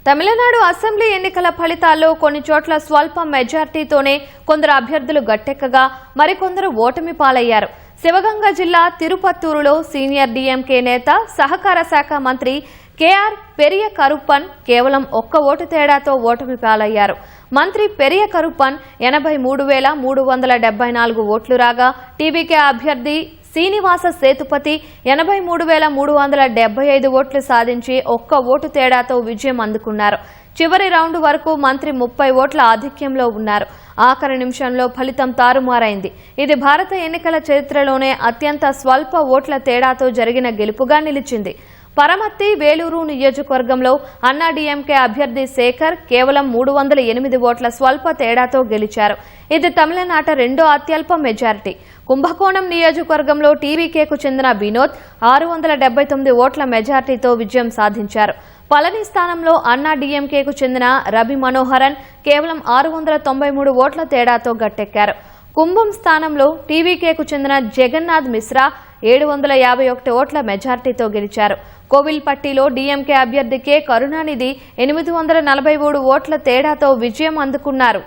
Tamil Nadu assembly ఎన్నికల ఫలితాల్లో కొన్ని చోట్ల స్వల్ప మెజార్టీతోనే కొందరు అభ్యర్థులు గట్టెక్కగా మరికొందరు ఓటమి పాలయ్యారు. శివగంగ జిల్లా తిరుపత్తూరులో సీనియర్ డీఎంకే నేత సహకార శాఖ మంత్రి కేఆర్ పెరియ కరుప్పన్ కేవలం ఒక్క ఓటు తేడాతో ఓటమి పాలయ్యారు. మంత్రి పెరియ కరుప్పన్ 83,374 ఓట్లు రాగా టీవీకే అభ్యర్థి శ్రీనివాస సేతుపతి 83,375 ఓట్లు సాధించి ఒక్క ఓటు తేడాతో విజయం అందుకున్నారు. చివరి రౌండ్ వరకు మంత్రి 30 ఓట్ల ఆధిక్యంలో ఉన్నారు. ఆఖరి నిమిషంలో ఫలితం తారుమారైంది. ఇది భారత ఎన్నికల చరిత్రలోనే అత్యంత స్వల్ప ఓట్ల తేడాతో జరిగిన గెలుపుగా నిలిచింది. పరమత్తి వేలూరు నియోజకవర్గంలో అన్నాడీఎంకే అభ్యర్థి శేఖర్ కేవలం 308 ఓట్ల స్వల్ప తేడాతో గెలిచారు. ఇది తమిళనాట రెండో అత్యల్ప మెజారిటీ. కుంభకోణం నియోజకవర్గంలో టీవీకేకు చెందిన వినోద్ 679 ఓట్ల మెజార్టీతో విజయం సాధించారు. పళని స్థానంలో అన్నాడీఎంకేకు చెందిన రవి మనోహరన్ కేవలం 693 ఓట్ల తేడాతో గట్టెక్కారు. కుంభం స్థానంలో టీవీకేకు చెందిన జగన్నాథ్ మిశ్రా 751 ఓట్ల మెజార్టీతో గెలిచారు. కోవిల్పట్టిలో డీఎంకే అభ్యర్థి కె కరుణానిధి 843 ఓట్ల తేడాతో విజయం అందుకున్నారు.